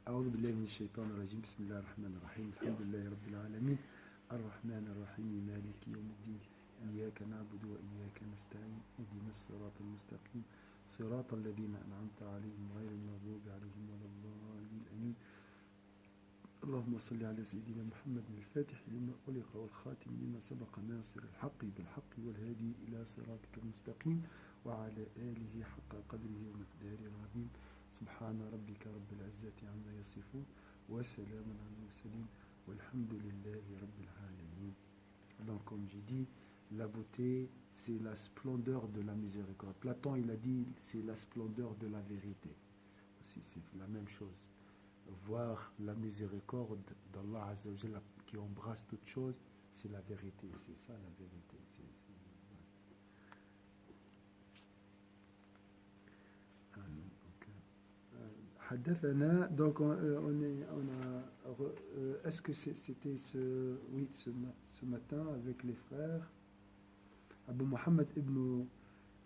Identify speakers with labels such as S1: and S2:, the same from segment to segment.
S1: أعوذ بالله من الشيطان الرجيم بسم الله الرحمن الرحيم الحمد لله رب العالمين الرحمن الرحيم مالك يوم الدين إياك نعبد وإياك نستعين اهدنا الصراط المستقيم صراط الذين أنعمت عليهم غير المغضوب عليهم ولا الضالين آمين اللهم صل على سيدنا محمد الفاتح لما أغلق والخاتم لما سبق ناصر الحق بالحق والهادي إلى صراطك المستقيم وعلى آله حق قدره ومقداره العظيم سبحان ربك رب العزة عما يصفون وسلام على المرسلين والحمد لله رب العالمين. Donc comme j'ai dit, la beauté c'est la splendeur de la miséricorde. Platon il a dit c'est la splendeur de la vérité. C'est la même chose. Voir la miséricorde d'Allah Azza wa Jalla qui embrasse toute chose, c'est la vérité, c'est ça la vérité. حدثنا donc est-ce que c'était ce matin avec les frères Abu Muhammad ibn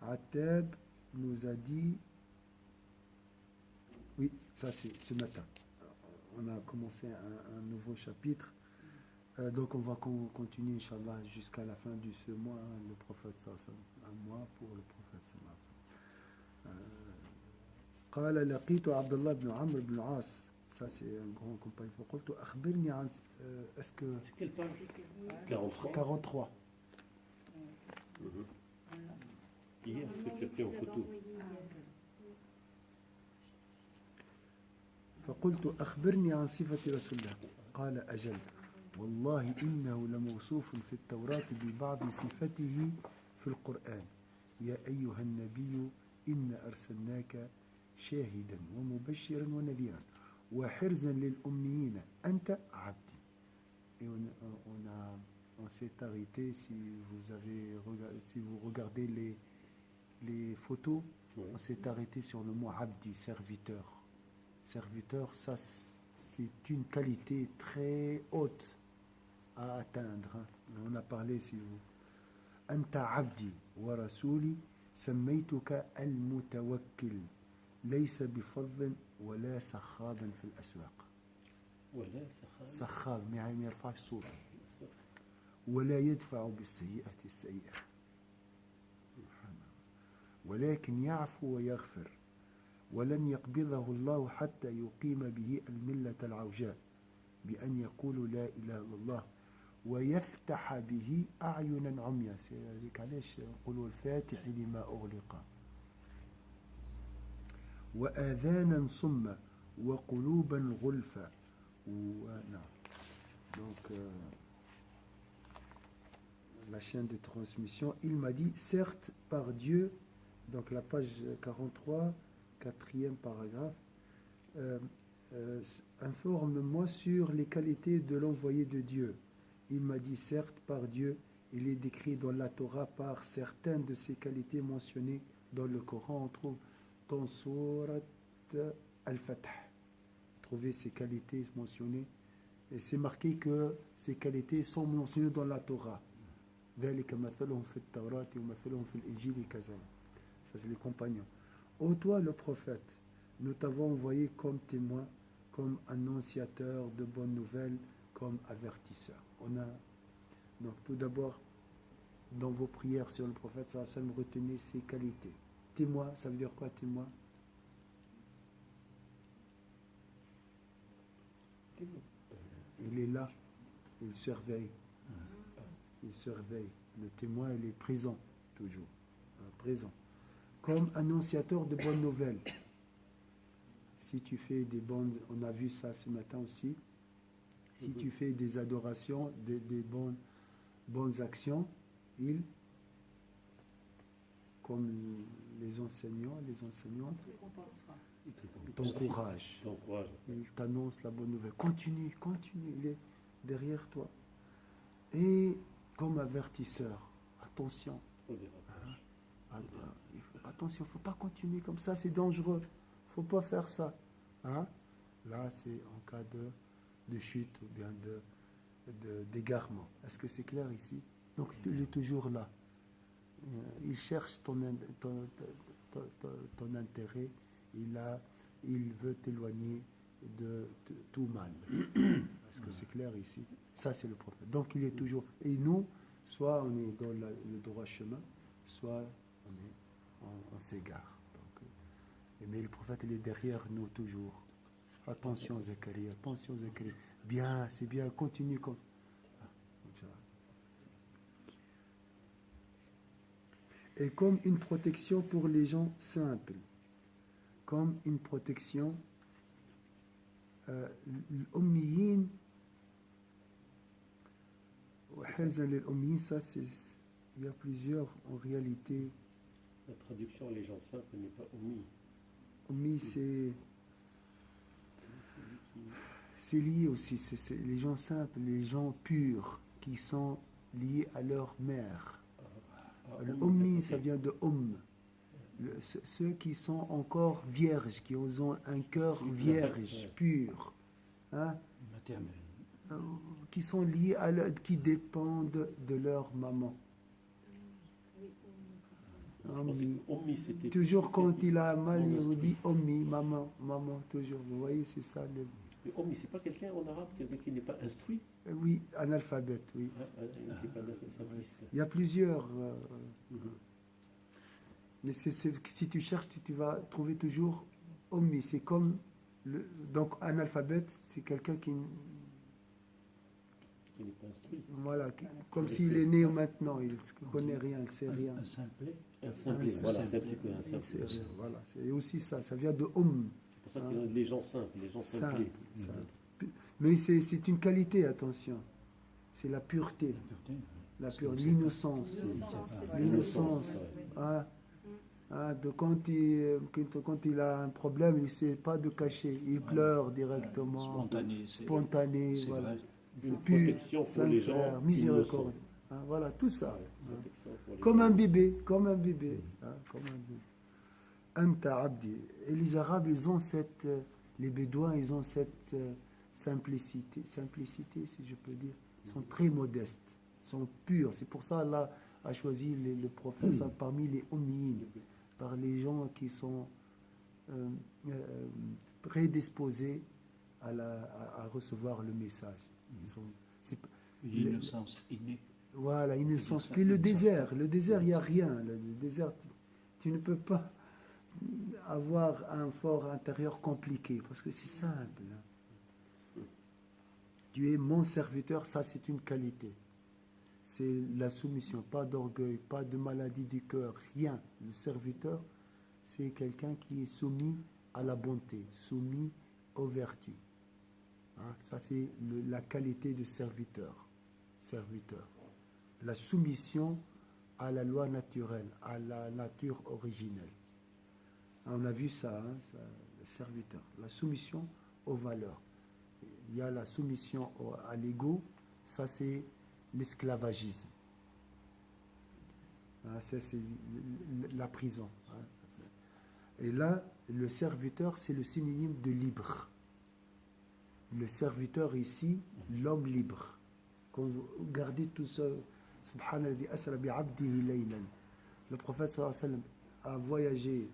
S1: Attab nous a dit oui ça c'est ce matin on a commencé un nouveau chapitre donc on va continuer Inch'Allah jusqu'à la fin de ce mois le prophète sallallahu un mois pour le prophète sallallahu قال لقيت عبد الله بن عمرو بن العاص ça c'est un grand compagnon فقلت أخبرني عن est-ce que
S2: c'est quelle page
S1: 43
S2: hier ce que tu as pris en photo
S1: فقلت أخبرني عن صفة رسول الله قال أجل والله إنه لموصوف في التوراة ببعض صفته في القرآن يا أيها النبي إن أرسلناك شاهدا ومبشرا ونذيرا وحرزا للأميين أنت عبدي. Et on s'est arrêté si vous regardez les photos, on s'est arrêté sur le mot abdi, serviteur. Serviteur, ça c'est une qualité très haute à atteindre. On a parlé si vous Anta abdi wa rasuli sammaytuka al-mutawakkil ليس بفض ولا سخاب في الأسواق
S2: ولا
S1: سخاب ما يرفعش صوته ولا يدفع بالسيئة السيئة ولكن يعفو ويغفر ولن يقبضه الله حتى يقيم به الملة العوجاء بأن يقول لا إله إلا الله ويفتح به أعينا عميا سيذلك علاش يقولوا الفاتح لما أغلق وآذانا صما وقلوبا غلفا نعم donc la chaîne de transmission il m'a dit certes par Dieu donc la page 43 quatrième paragraphe informe-moi sur les qualités de l'envoyé de Dieu. Il m'a dit certes par Dieu il est décrit dans la Torah par certaines de ces qualités mentionnées dans le Coran on trouve dans Surat Al-Fath. Trouvez ces qualités mentionnées. Et c'est marqué que ces qualités sont mentionnées dans la Torah. ذلك مثلهم في التوراة ومثلهم في الإنجيل كذلك. Ça c'est les compagnons. Ô toi le prophète, nous t'avons envoyé comme témoin, comme annonciateur de bonnes nouvelles, comme avertisseur. On a donc tout d'abord dans vos prières sur le prophète, ça me retenez ses qualités. Témoin, ça veut dire quoi témoin? Il est là, il surveille. Il surveille. Le témoin, il est présent, toujours. Présent. Comme annonciateur de bonnes nouvelles. Si tu fais des bonnes, on a vu ça ce matin aussi. Si tu fais des adorations, des bonnes actions, il comme les enseignants, les enseignantes, t'encouragent. Il t'annonce la bonne nouvelle. Continue, il est derrière toi. Et comme avertisseur, attention. Attention, il ne faut pas continuer comme ça, c'est dangereux. Il ne faut pas faire ça. Hein? Là, c'est en cas de chute ou bien d'égarement. Est-ce que c'est clair ici? Donc, il est toujours là. Il cherche ton intérêt, il veut t'éloigner de tout mal. Est-ce que c'est clair ici? Ça, c'est le prophète. Donc, il est toujours... Et nous, soit on est dans le droit chemin, soit on s'égare. Donc, mais le prophète, il est derrière nous toujours. Attention, Zacharie, attention, Zacharie. Bien, c'est bien, continue comme ça. Et comme une protection pour les gens simples, comme une protection, l'ummiyin, ça, il y a plusieurs en réalité.
S2: La traduction, les gens simples, n'est pas omis.
S1: Ummi, c'est lié aussi, c'est les gens simples, les gens purs qui sont liés à leur mère. Le ummi, ça vient de ceux qui sont encore vierges, qui ont un cœur vierge, pur, hein,
S3: maternelle.
S1: qui sont liés qui dépendent de leur maman.
S2: Ommi, c'était...
S1: Toujours quand il a mal, il vous dit ommi, maman, maman, toujours. Vous voyez, c'est ça.
S2: Mais ommi, c'est pas quelqu'un en arabe qui n'est pas instruit.
S1: Oui, analphabète, oui.
S2: Qui n'est pas simpliste.
S1: Il y a plusieurs. Mais si tu cherches, tu vas trouver toujours ommi. C'est comme. Donc, analphabète, c'est quelqu'un qui
S2: n'est pas instruit.
S1: Voilà, comme s'il est né maintenant, il ne connaît rien, il ne sait rien.
S3: Un simplet.
S2: Un simplet, voilà, c'est un petit peu un simplet.
S1: Voilà, c'est aussi ça vient de
S2: C'est pour ça qu'ils ont les gens simples, les gens simplés.
S1: Mais c'est une qualité, attention. C'est la pureté. La pureté, l'innocence. L'innocence. Quand il a un problème, il ne sait pas de cacher. Il pleure directement. Spontané. Voilà.
S2: Une protection pour les gens
S1: miséricorde. Voilà, tout ça. Comme un bébé. Anta abdi. Et les Arabes, les Bédouins, ils ont cette simplicité, si je peux dire. Ils sont très modestes, ils sont purs. C'est pour ça Allah a choisi le prophète parmi les Ummiyin, par les gens qui sont prédisposés à recevoir le message.
S3: L'innocence innée.
S1: Voilà, innocence. C'est le désert. Le désert, il n'y a rien. Le désert, tu ne peux pas avoir un fort intérieur compliqué, parce que c'est simple. Tu es mon serviteur, ça c'est une qualité. C'est la soumission, pas d'orgueil, pas de maladie du cœur, rien. Le serviteur, c'est quelqu'un qui est soumis à la bonté, soumis aux vertus. Ça c'est la qualité de serviteur. La soumission à la loi naturelle, à la nature originelle. On a vu ça, le serviteur. La soumission aux valeurs. Il y a la soumission à l'ego, ça c'est l'esclavagisme. Ça c'est la prison. Et là, le serviteur, c'est le synonyme de libre. Le serviteur ici, l'homme libre. Quand vous regardez tout ça, Subhanallah asra bi abdihi laylan. Le prophète sallallahu alayhi wa sallam a voyagé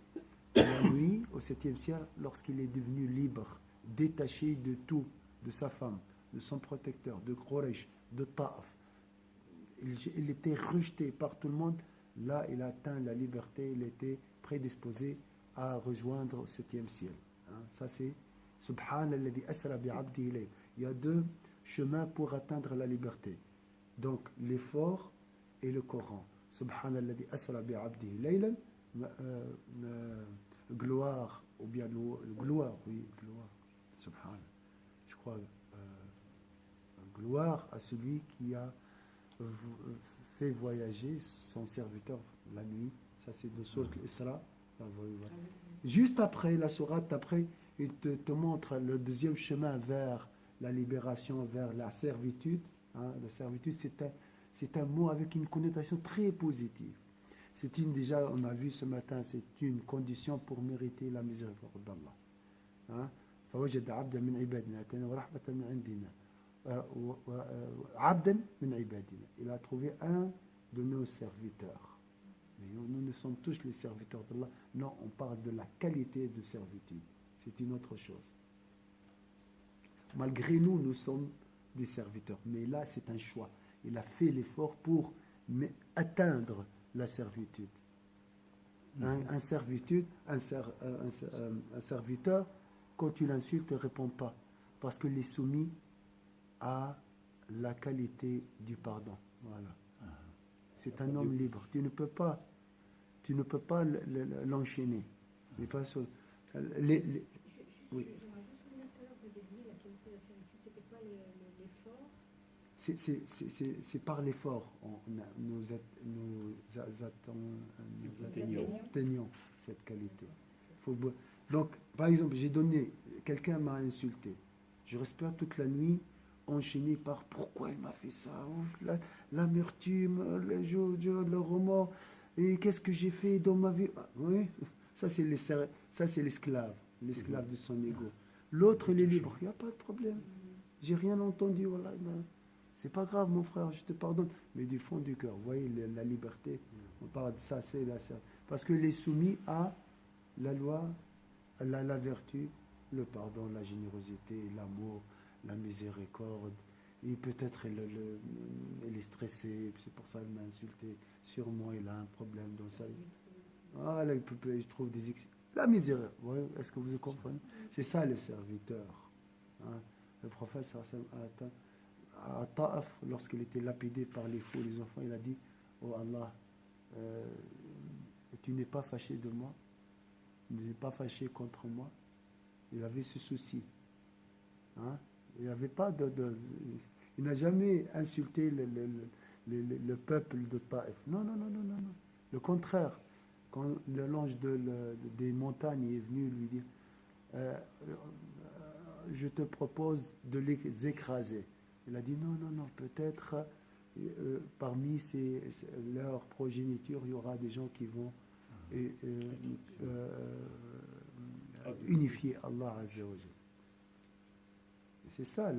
S1: la nuit au 7e siècle lorsqu'il est devenu libre, détaché de tout, de sa femme, de son protecteur, de Quraysh, de Ta'af. Il était rejeté par tout le monde. Là, il a atteint la liberté, il était prédisposé à rejoindre au 7e ciel. Ça c'est Subhanalladhi asra bi abdihi laylan. Il y a deux chemins pour atteindre la liberté. Donc l'effort et le Coran. Subhanalladhi asra bi abdihi laylan. Gloire, ou bien gloire, Subhan. Je crois, gloire à celui qui a fait voyager son serviteur la nuit. Ça c'est de Sourate Isra. Juste après, la sourate, après, il te montre le deuxième chemin vers la libération, vers la servitude. La servitude, c'est un mot avec une connotation très positive. Déjà, on a vu ce matin, c'est une condition pour mériter la miséricorde d'Allah. فوجد عبدا من عبادنا اتانا ورحمة من عندنا عبدا من عبادنا. Il a trouvé un de nos serviteurs. Mais nous sommes tous les serviteurs d'Allah. Non, on parle de la qualité de servitude. C'est une autre chose. Malgré nous, nous sommes des serviteurs. Mais là, c'est un choix. Il a fait l'effort pour atteindre la servitude. Un serviteur, quand tu l'insultes, ne répond pas. Parce qu'il est soumis à la qualité du pardon. Voilà. C'est un homme libre. Tu ne peux pas l'enchaîner. Oui.
S3: J'aimerais juste revenir tout à l'heure, vous avez dit la qualité de la servitude, c'était pas l'effort.
S1: C'est par l'effort. Nous atteignons cette qualité. Donc, par exemple, quelqu'un m'a insulté. Je reste pas toute la nuit enchaîné par pourquoi il m'a fait ça, l'amertume, le remords, et qu'est-ce que j'ai fait dans ma vie. Oui, ça c'est l'esclave de son ego. L'autre, il est libre, il n'y a pas de problème. J'ai rien entendu, voilà. C'est pas grave, mon frère, je te pardonne. Mais du fond du cœur, vous voyez, la liberté, on parle de ça, c'est la serve. Parce qu'il est soumis à la loi, la vertu, le pardon, la générosité, l'amour, la miséricorde. Et peut-être il est stressé, c'est pour ça qu'il m'a insulté. Sûrement, il a un problème dans sa vie. Ah, là, il trouve des excuses. La misère, ouais, est-ce que vous comprenez? C'est ça le serviteur. Hein? Le prophète à Ta'af, lorsqu'il était lapidé par les fous, les enfants, il a dit: oh Allah, tu n'es pas fâché de moi, tu n'es pas fâché contre moi. Il avait ce souci. Hein? Il n'avait pas il n'a jamais insulté le peuple de Ta'if. Non. Le contraire. Quand l'ange des montagnes est venu lui dire: je te propose de les écraser. Il a dit: non, peut-être parmi leur progéniture, il y aura des gens qui vont unifier Allah Azza wa Jalla. C'est ça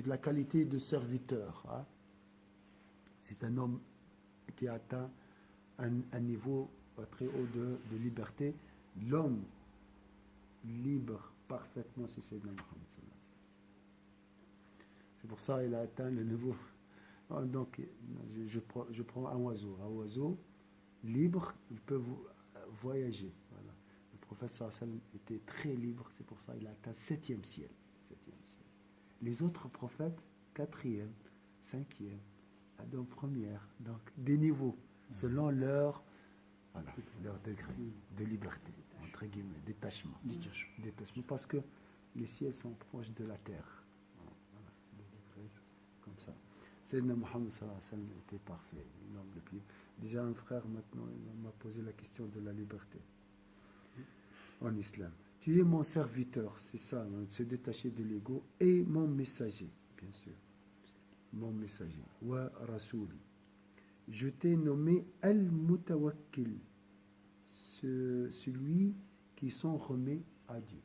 S1: la qualité de serviteur. Hein? C'est un homme qui a atteint un niveau très haut de liberté. L'homme libre parfaitement, c'est Sayyidina Muhammad. C'est pour ça qu'il a atteint le niveau. Donc, je prends un oiseau. Un oiseau libre, il peut voyager. Voilà. Le prophète sallallahu alayhi wa sallam était très libre, c'est pour ça qu'il a atteint 7e ciel. Les autres prophètes, 4e, 5e, Adam première. Donc, des niveaux, selon leur degré de liberté, entre guillemets, détachement. Parce que les ciels sont proches de la terre. Voilà, des degrés comme ça. Sayyidina Muhammad sallallahu alayhi wa sallam était parfait, l'homme le plus. Déjà, un frère maintenant, il m'a posé la question de la liberté en islam. Tu es mon serviteur, c'est ça, hein, se détacher de l'ego, et mon messager, bien sûr. Mon messager. Wa Rasouli. Je t'ai nommé Al-Mutawakkil, celui qui s'en remet à Dieu.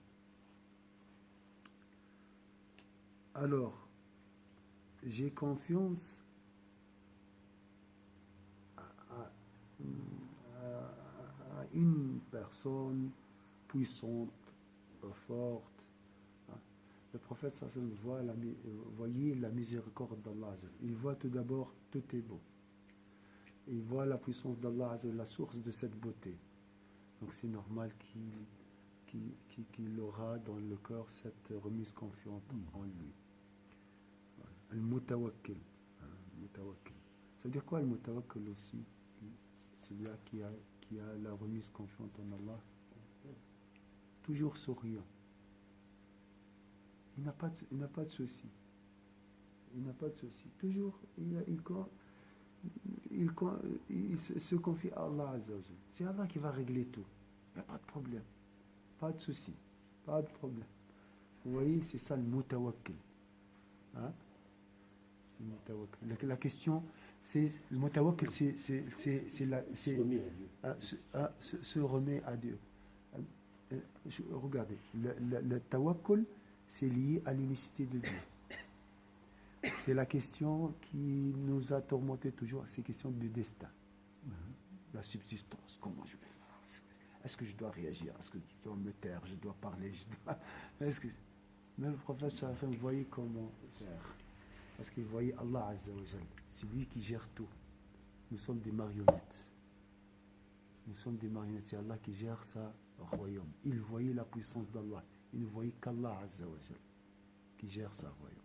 S1: Alors, j'ai confiance à une personne puissante, forte. Le prophète sallallahu alayhi wa sallam voyait la miséricorde d'Allah. Il voit tout d'abord tout est beau. Il voit la puissance d'Allah, la source de cette beauté. Donc c'est normal qu'il aura dans le cœur cette remise confiante en lui. Al-Mutawakkil. Ça veut dire quoi Al-Mutawakkil aussi? Celui-là qui a la remise confiante en Allah. Toujours souriant. Il n'a pas de souci. Toujours, il se confie à Allah Azza wa Jalla. C'est Allah qui va régler tout. Il n'y a pas de problème. Pas de souci. Pas de problème. Vous voyez, c'est ça le mutawakkil. Hein? La question, c'est le mutawakkil, se remet à Dieu. Regardez, le tawakkul, c'est lié à l'unicité de Dieu. C'est la question qui nous a tourmenté toujours, ces questions du destin. La subsistance, comment je vais faire? est-ce que je dois réagir? Est-ce que je dois me taire? Je dois parler? Est-ce que... Mais le prophète sallallahu alayhi wa sallam voyait comment faire. Parce qu'il voyait Allah Azza wa Jal. C'est lui qui gère tout. Nous sommes des marionnettes. Nous sommes des marionnettes. C'est Allah qui gère sa royaume. Il voyait la puissance d'Allah. Il ne voyait qu'Allah Azza wa Jal qui gère sa royaume.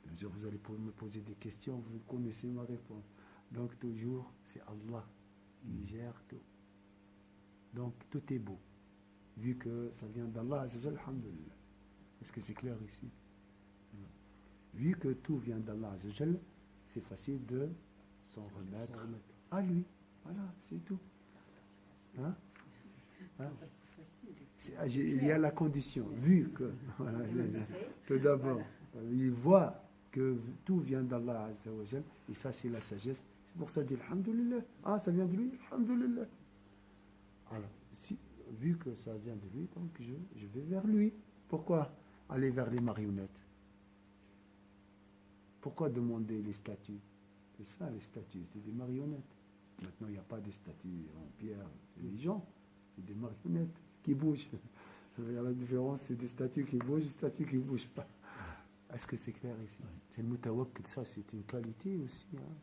S1: Bien sûr, vous allez me poser des questions, vous connaissez ma réponse. Donc toujours, c'est Allah qui gère tout. Donc tout est beau. Vu que ça vient d'Allah Azza wa Jal, alhamdulillah. Est-ce que c'est clair ici? Vu que tout vient d'Allah Azza wa Jal, c'est facile de s'en remettre à lui. Voilà, c'est tout. Hein? Hein? Il y a la condition. Vu que, voilà, tout d'abord, il voit que tout vient d'Allah Azza wa Jal, et ça c'est la sagesse. C'est pour ça qu'il dit alhamdulillah. Ah, ça vient de lui, alhamdulillah. Alors, vu que ça vient de lui, donc je vais vers lui. Pourquoi aller vers les marionnettes? Pourquoi demander les statues? C'est ça les statues, c'est des marionnettes. Maintenant, il n'y a pas de statues en pierre, c'est des gens, c'est des marionnettes qui bougent. La différence, c'est des statues qui bougent, des statues qui ne bougent pas. Est-ce que c'est clair ici? C'est le mutawakkil, ça c'est une qualité aussi. Hein,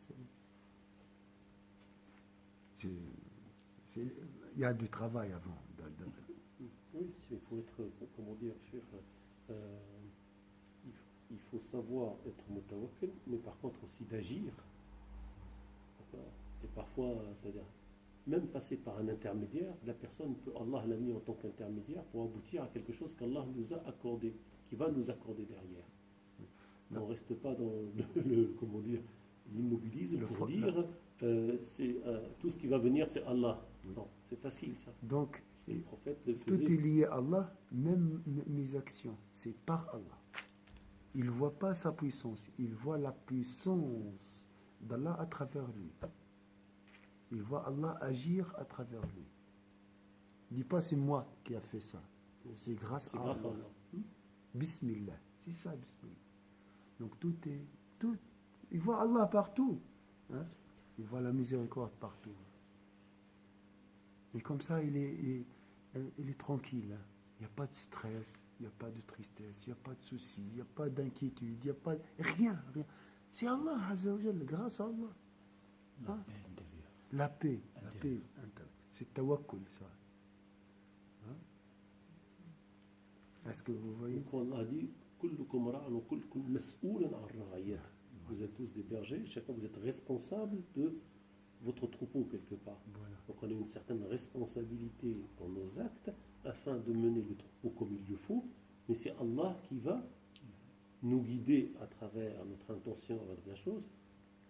S1: il y a du travail avant.
S2: Oui, il faut être, comment dire, il faut savoir être mutawakkil, mais par contre aussi d'agir. Et parfois, c'est-à-dire, même passer par un intermédiaire, la personne, Allah l'a mis en tant qu'intermédiaire pour aboutir à quelque chose qu'Allah nous a accordé, qui va nous accorder derrière. On ne reste pas dans comment dire, l'immobilisme pour dire tout ce qui va venir, c'est Allah. Non, c'est facile ça.
S1: Donc,
S2: le prophète
S1: tout est lié à Allah, même mes actions, c'est par Allah. Il ne voit pas sa puissance, il voit la puissance d'Allah à travers lui. Il voit Allah agir à travers lui. Il ne dit pas c'est moi qui a fait ça. C'est grâce à Allah. Bismillah. C'est ça, Bismillah. Donc il voit Allah partout. Hein? Il voit la miséricorde partout. Et comme ça, il est tranquille. Hein? Il n'y a pas de stress, il n'y a pas de tristesse, il n'y a pas de soucis, il n'y a pas d'inquiétude, il n'y a pas de... Rien. C'est Allah, Azza wa Jalla, grâce à Allah. Hein? La paix intérieure. C'est tawakkul, ça. Hein? Est-ce que vous voyez?
S2: Allah dit vous êtes tous des bergers, chacun vous êtes responsable de votre troupeau quelque part.
S1: Voilà.
S2: Donc on a une certaine responsabilité dans nos actes afin de mener le troupeau comme il le faut, mais c'est Allah qui va nous guider à travers notre intention avec la chose,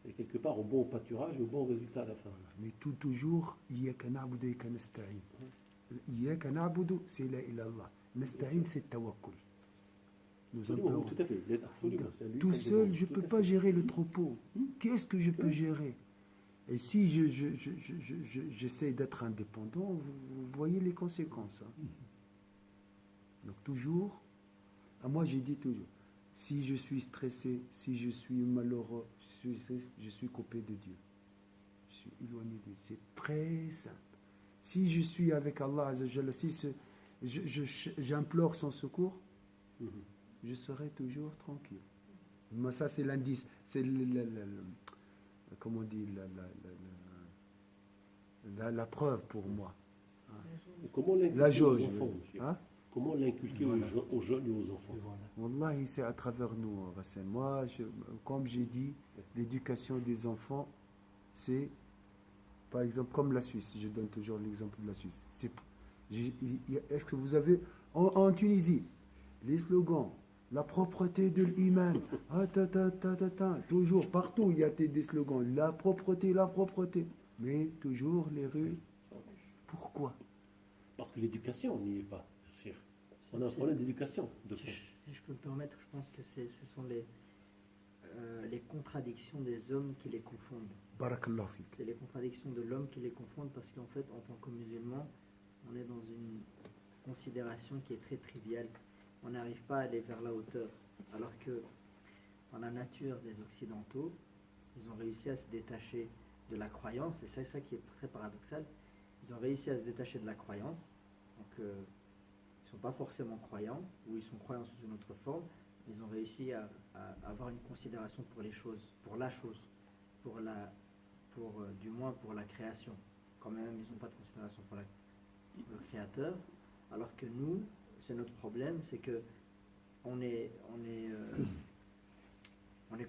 S2: et quelque part au bon pâturage, au bon résultat à la fin.
S1: Mais toujours, iyyaka na'budu wa iyyaka nasta'in. Iyyaka na'budu, c'est la ilaha illallah. Nasta'in, c'est tawakkul. Nous
S2: absolument, tout à fait.
S1: Tout seul, je ne peux pas gérer le troupeau. Qu'est-ce que je peux gérer? Et si j'essaie d'être indépendant, vous voyez les conséquences. Hein. Donc toujours, moi j'ai dit toujours, si je suis stressé, si je suis malheureux, je suis coupé de Dieu. Je suis éloigné de Dieu. C'est très simple. Si je suis avec Allah Azza wa Jalla, si j'implore son secours, je serai toujours tranquille. Mais ça, c'est l'indice. C'est comment on dit, la preuve pour moi. Hein?
S2: Comment l'inculquer aux enfants, monsieur?
S1: Hein?
S2: Comment l'inculquer aux jeunes et aux enfants?
S1: Wallahi, c'est à travers nous, Hassan. Moi, comme j'ai dit, l'éducation des enfants, c'est, par exemple, comme la Suisse. Je donne toujours l'exemple de la Suisse. Est-ce que vous avez, en Tunisie, les slogans, la propreté de l'iman, toujours, partout, il y a des slogans, la propreté, mais toujours les rues. Pourquoi?
S2: Parce que l'éducation n'y est pas. On a un problème d'éducation, de fond.
S4: Si je peux me permettre, je pense que ce sont les contradictions des hommes qui les confondent.
S1: Barakallahu fik.
S4: C'est les contradictions de l'homme qui les confondent parce qu'en fait, en tant que musulman, on est dans une considération qui est très triviale. On n'arrive pas à aller vers la hauteur. Alors que dans la nature des Occidentaux, ils ont réussi à se détacher de la croyance, et c'est ça qui est très paradoxal. Ils ont réussi à se détacher de la croyance Donc, ils ne sont pas forcément croyants, ou ils sont croyants sous une autre forme. Ils ont réussi à avoir une considération pour les choses, pour la chose, du moins pour la création. Quand même, ils n'ont pas de considération pour le créateur. Alors que nous, c'est notre problème, c'est que on est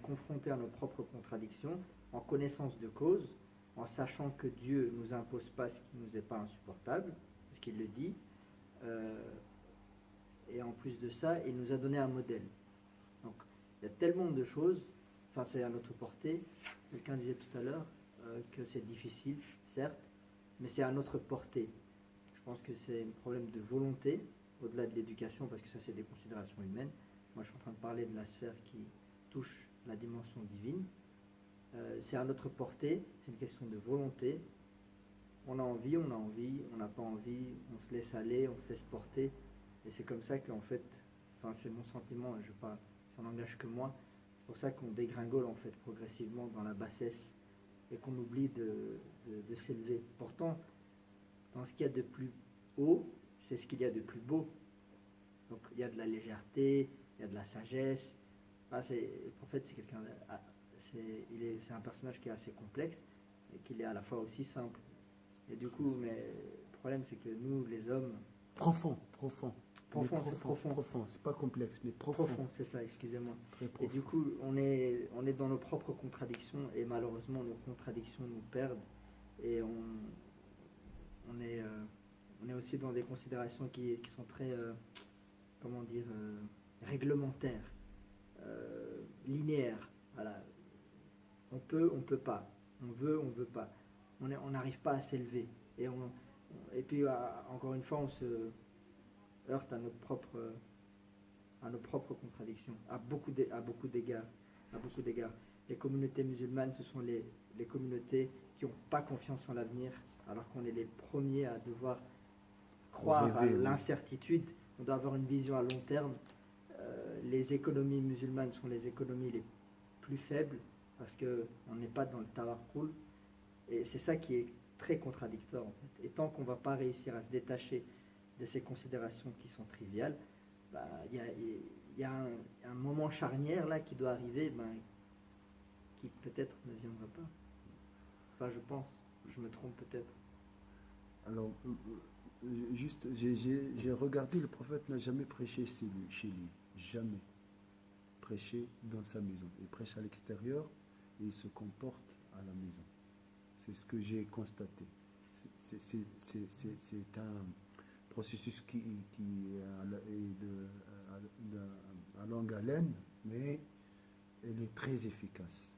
S4: confronté à nos propres contradictions, en connaissance de cause, en sachant que Dieu ne nous impose pas ce qui ne nous est pas insupportable, parce qu'il le dit, et en plus de ça, il nous a donné un modèle. Donc, il y a tellement de choses, enfin c'est à notre portée, quelqu'un disait tout à l'heure que c'est difficile, certes, mais c'est à notre portée. Je pense que c'est un problème de volonté, au-delà de l'éducation, parce que ça c'est des considérations humaines. Moi je suis en train de parler de la sphère qui touche la dimension divine. C'est à notre portée, c'est une question de volonté. On a envie, on n'a pas envie, on se laisse aller, on se laisse porter. Et c'est comme ça qu'en fait, enfin c'est mon sentiment, ça n'engage que moi, c'est pour ça qu'on dégringole en fait progressivement dans la bassesse et qu'on oublie de s'élever. Pourtant, dans ce qu'il y a de plus haut, c'est ce qu'il y a de plus beau. Donc il y a de la légèreté, il y a de la sagesse. Le prophète, c'est quelqu'un, c'est un personnage qui est assez complexe et qu'il est à la fois aussi simple. Et du coup, mais le problème, c'est que nous, les hommes...
S1: Profond.
S4: C'est profond.
S1: C'est pas complexe, mais profond.
S4: Profond, c'est ça, excusez-moi.
S1: Très profond.
S4: Et du coup, on est dans nos propres contradictions et malheureusement, nos contradictions nous perdent et on est aussi dans des considérations qui sont très, réglementaires, linéaires. Voilà. On peut pas. On veut pas. On n'arrive pas à s'élever. Et puis, encore une fois, on se heurte à nos propres contradictions, à beaucoup d'égards. Les communautés musulmanes, ce sont les communautés qui n'ont pas confiance en l'avenir, alors qu'on est les premiers à devoir croire à l'incertitude. On doit avoir une vision à long terme. Les économies musulmanes sont les économies les plus faibles, parce qu'on n'est pas dans le tawakkul. Et c'est ça qui est très contradictoire en fait. Et tant qu'on ne va pas réussir à se détacher de ces considérations qui sont triviales, il y a un moment charnière là qui doit arriver, qui peut-être ne viendra pas. Enfin, je pense, je me trompe peut-être.
S1: Alors, juste, j'ai regardé, le prophète n'a jamais prêché chez lui, jamais prêché dans sa maison. Il prêche à l'extérieur et il se comporte à la maison. C'est ce que j'ai constaté. C'est un processus qui est à longue haleine, mais elle est très efficace.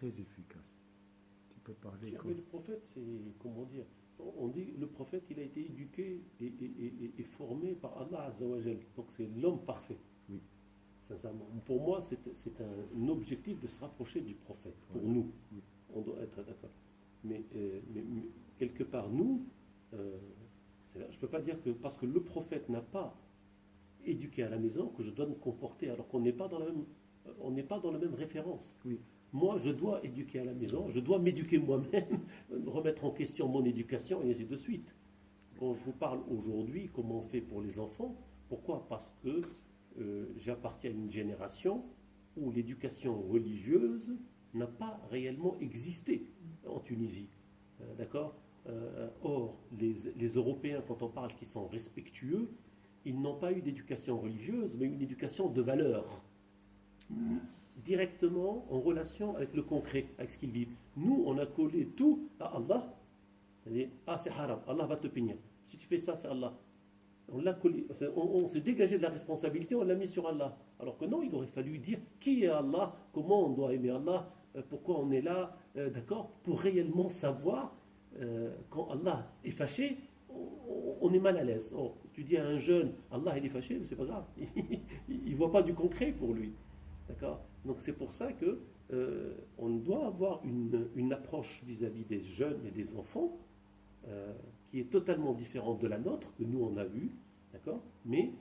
S1: Tu peux parler
S2: mais le prophète, c'est, comment dire, on dit le prophète, il a été éduqué et formé par Allah Azza wa Jal. Donc c'est l'homme parfait.
S1: Oui.
S2: Sincèrement. Pour moi, c'est un objectif de se rapprocher du prophète. Pour nous,
S1: oui.
S2: On doit être d'accord. Mais quelque part, nous, je ne peux pas dire que parce que le prophète n'a pas éduqué à la maison que je dois me comporter, alors qu'on n'est pas dans la même référence.
S1: Oui.
S2: Moi, je dois éduquer à la maison, je dois m'éduquer moi-même, remettre en question mon éducation et ainsi de suite. Quand je vous parle aujourd'hui, comment on fait pour les enfants, pourquoi ? Parce que j'appartiens à une génération où l'éducation religieuse n'a pas réellement existé en Tunisie. D'accord ? Or, les Européens, quand on parle qu'ils sont respectueux, ils n'ont pas eu d'éducation religieuse, mais une éducation de valeurs. Directement en relation avec le concret, avec ce qu'ils vivent. Nous, on a collé tout à Allah. C'est-à-dire, c'est haram, Allah va te punir. Si tu fais ça, c'est Allah. On l'a collé, on s'est dégagé de la responsabilité, on l'a mis sur Allah. Alors que non, il aurait fallu dire qui est Allah, comment on doit aimer Allah, pourquoi on est là, d'accord, pour réellement savoir quand Allah est fâché, on est mal à l'aise. Oh, tu dis à un jeune, Allah il est fâché, mais c'est pas grave, il voit pas du concret pour lui, d'accord. Donc c'est pour ça que on doit avoir une approche vis-à-vis des jeunes et des enfants qui est totalement différente de la nôtre que nous on a vu, d'accord, mais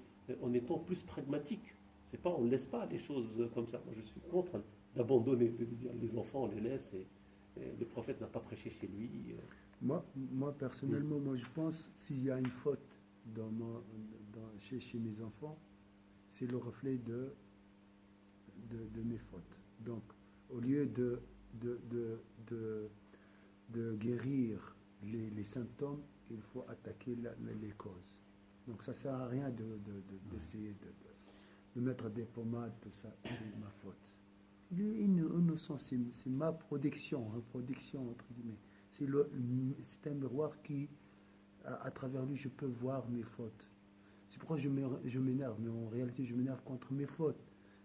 S2: en étant plus pragmatique. C'est pas, on ne laisse pas les choses comme ça. Moi je suis contre d'abandonner, de dire les enfants on les laisse et le prophète n'a pas prêché chez lui.
S1: Moi personnellement, moi je pense s'il y a une faute chez mes enfants, c'est le reflet de mes fautes. Donc, au lieu de guérir les symptômes, il faut attaquer les causes. Donc, ça ne sert à rien d'essayer de mettre des pommades, tout ça, c'est ma faute. Lui, innocent, c'est ma protection, entre guillemets. C'est un miroir qui, à travers lui, je peux voir mes fautes. C'est pourquoi je m'énerve, mais en réalité, je m'énerve contre mes fautes.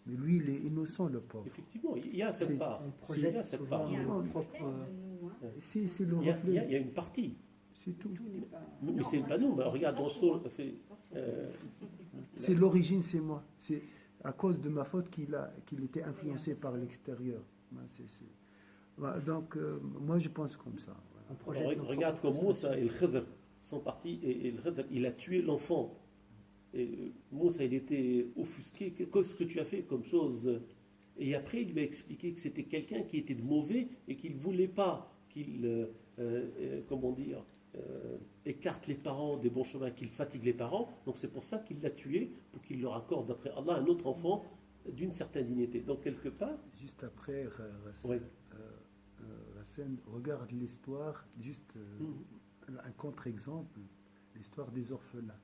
S1: Mais lui, il est innocent, le pauvre.
S2: Effectivement, il y a cette part.
S4: On
S2: Il y a
S4: projette
S2: cette
S4: souvent
S2: part.
S3: Il y a un
S4: nos
S3: reflet
S4: propres...
S3: de nous, hein.
S1: C'est le
S2: Il y
S1: reflet.
S2: a une partie.
S1: C'est tout.
S4: Tout n'est pas...
S2: Mais
S3: Non,
S2: c'est pas nous. Mais regarde, dans Saul,
S3: attention.
S1: C'est l'origine, c'est moi. C'est à cause de ma faute qu'il était influencé par l'extérieur. Voilà, donc, moi, je pense comme ça. Voilà.
S4: On projette nos
S2: Regarde
S4: propres
S2: comme Moussa
S4: frustrations.
S2: et le Khidr sont partis et le Khidr, il a tué l'enfant. Et Moussa, il était offusqué. Qu'est-ce que tu as fait comme chose? Et après, il lui a expliqué que c'était quelqu'un qui était mauvais et qu'il ne voulait pas qu'il, écarte les parents des bons chemins, qu'il fatigue les parents. Donc c'est pour ça qu'il l'a tué, pour qu'il leur accorde, d'après Allah, un autre enfant d'une certaine dignité. Donc quelque part...
S1: Juste après,
S2: Oui.
S1: Racine, regarde l'histoire, juste un contre-exemple, l'histoire des orphelins.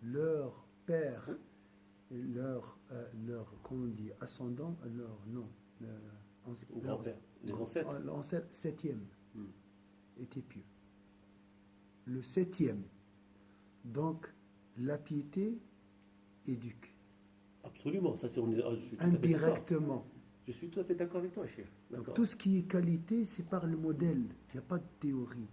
S1: Leur père, et leur comment on dit, ascendant,
S2: Ou grand-père, les ancêtres.
S1: L'ancêtre septième
S2: Hmm.
S1: était pieux. Le septième, donc la piété éduque.
S2: Absolument, ça c'est... je suis tout à fait d'accord.
S1: Indirectement.
S2: Je suis tout à fait d'accord avec toi, Cheikh.
S1: Donc,
S2: D'accord.
S1: tout ce qui est qualité, c'est par le modèle. Il n'y a pas de théorie.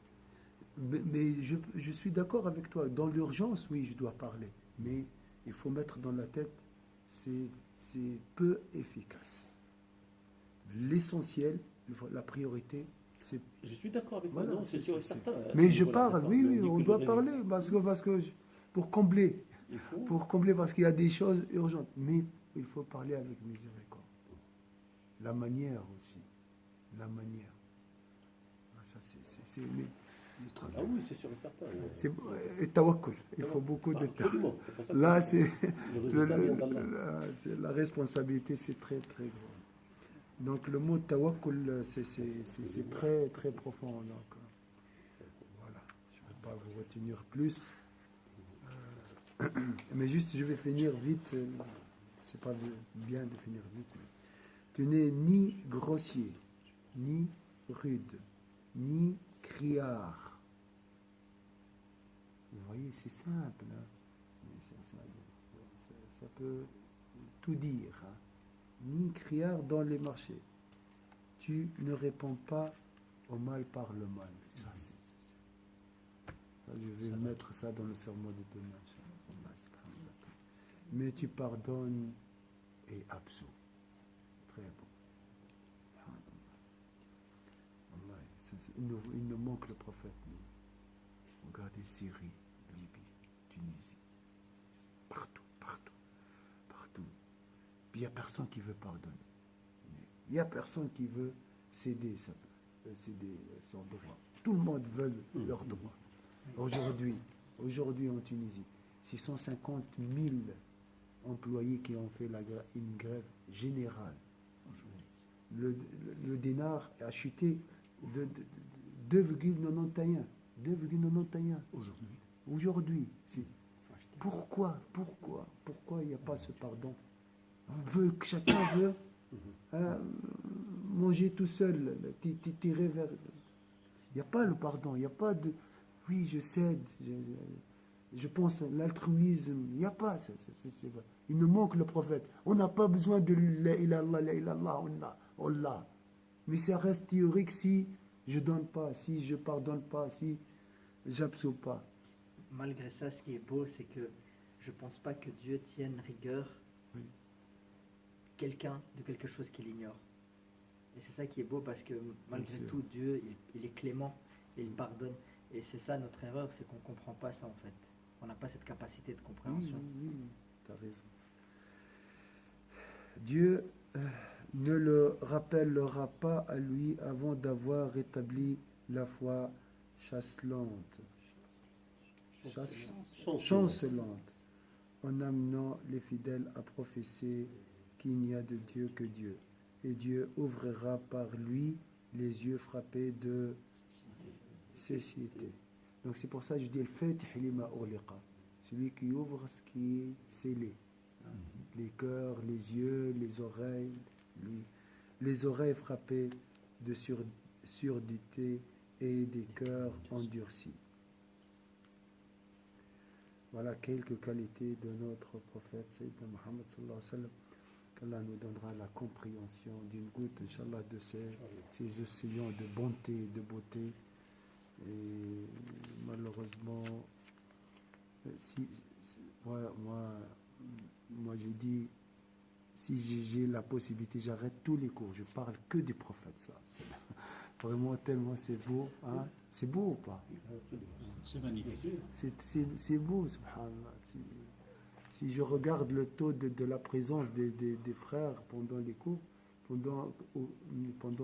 S1: Mais je suis d'accord avec toi. Dans l'urgence, oui, je dois parler. Mais il faut mettre dans la tête, c'est peu efficace. L'essentiel, la priorité, c'est...
S2: Je suis d'accord avec toi,
S1: Voilà,
S2: non, c'est sûr et certain.
S1: Mais je
S2: Voilà,
S1: parle,
S2: d'accord.
S1: oui,
S2: Mais
S1: oui,
S2: dit
S1: on
S2: que
S1: doit
S2: le
S1: parler parce que pour combler,
S2: il faut...
S1: parce qu'il y a des choses urgentes. Mais il faut parler avec miséricorde. La manière aussi. La manière. Ah, ça, c'est le truc.
S2: Ah oui, c'est sûr et certain.
S1: Et tawakkul. Il faut beaucoup de temps.
S2: Absolument. C'est pour ça que
S1: Là,
S2: le résultat vient d'Allah.
S1: la responsabilité, c'est très, très grand. Donc, le mot tawakkul, c'est très, très profond. Donc, voilà. Je ne vais pas vous retenir plus. Mais juste, je vais finir vite. C'est pas bien de finir vite. Mais tu n'es ni grossier, ni rude, ni criard. Vous voyez, c'est simple. Hein? Mais ça peut tout dire. Hein? Ni criard dans les marchés. Tu ne réponds pas au mal par le mal. Ça, je vais mettre ça dans le sermon de demain. Mais tu pardonnes et absous. Très bon. Il nous manque le prophète. Regardez Syrie, Libye, Tunisie. Partout. Puis il n'y a personne qui veut pardonner. Il n'y a personne qui veut céder son droit. Tout le monde veut leur droit. Aujourd'hui en Tunisie, 650 000 employés qui ont fait une grève générale. Le dinar a chuté de 2,91. 2,91 aujourd'hui. Pourquoi il n'y a pas ce pardon? Chacun veut manger tout seul, tirer vers... Il n'y a pas le pardon, il n'y a pas de... Oui, je cède, je pense à l'altruisme, il n'y a pas. Il nous manque le prophète. On n'a pas besoin de la ilallah, on l'a. Mais ça reste théorique si je donne pas, si je pardonne pas, si j'absous pas.
S4: Malgré ça, ce qui est beau, c'est que je ne pense pas que Dieu tienne rigueur quelqu'un de quelque chose qu'il ignore. Et c'est ça qui est beau parce que malgré tout, Dieu, il est clément et il pardonne. Et c'est ça notre erreur, c'est qu'on ne comprend pas ça en fait. On n'a pas cette capacité de compréhension.
S1: Oui, tu as raison. Dieu ne le rappellera pas à lui avant d'avoir rétabli la foi chancelante. chancelante, en amenant les fidèles à professer qu'il n'y a de Dieu que Dieu. Et Dieu ouvrira par lui les yeux frappés de cécité. Donc c'est pour ça que je dis le Fatih lima ughliqa, celui qui ouvre ce qui est scellé. Les cœurs, les yeux, les oreilles, lui. Les oreilles frappées de surdité et des cœurs endurcis. Voilà quelques qualités de notre prophète Sayyidina Muhammad sallallahu alayhi wa sallam, qu'Allah nous donnera la compréhension d'une goutte, Inch'Allah, de ces océans de bonté, de beauté. Et malheureusement, moi j'ai dit, si j'ai la possibilité, j'arrête tous les cours, je parle que des prophètes. Ça, vraiment tellement c'est beau, hein? C'est beau ou pas?
S5: C'est magnifique.
S1: C'est beau, subhanallah. Si je regarde le taux de la présence des frères pendant les cours, pendant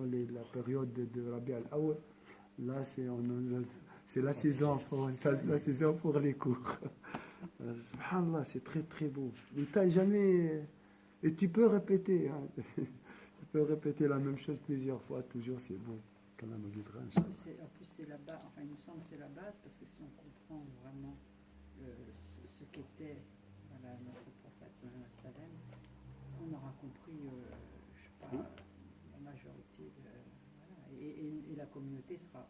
S1: la période de Rabi al-Awwal, là c'est la saison pour les cours. Subhanallah, c'est très très beau. Et t'as jamais... Et tu peux répéter, hein. Tu peux répéter la même chose plusieurs fois, toujours c'est beau. qu'Allah nous guidera, Inch'Allah.
S6: En plus, c'est la base, enfin, il me semble que c'est la base, parce que si on comprend vraiment ce qu'était voilà, notre prophète Salem, on aura compris, je sais pas, la majorité de. Voilà, et la communauté sera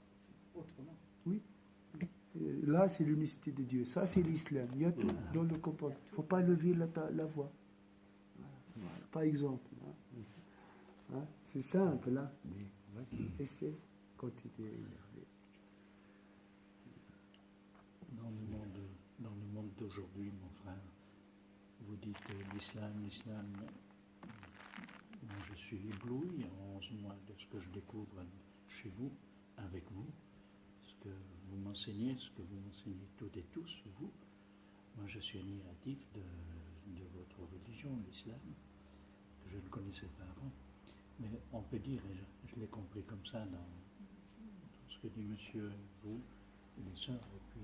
S6: autrement.
S1: Oui. Et là, c'est l'unicité de Dieu. Ça, c'est l'islam. Il y a tout dans le comportement. Il ne faut pas lever la voix. Voilà. Par exemple. Hein? C'est simple, là. Mais vas-y, essaie quand tu t'es énervé.
S5: Dans le monde d'aujourd'hui, mon frère, vous dites l'islam, moi je suis ébloui en 11 mois de ce que je découvre chez vous, avec vous, ce que vous m'enseignez, ce que vous m'enseignez toutes et tous, vous. Moi je suis admiratif de votre religion, l'islam, que je ne connaissais pas avant. Mais on peut dire, et je l'ai compris comme ça dans ce que dit monsieur, vous, les sœurs, et puis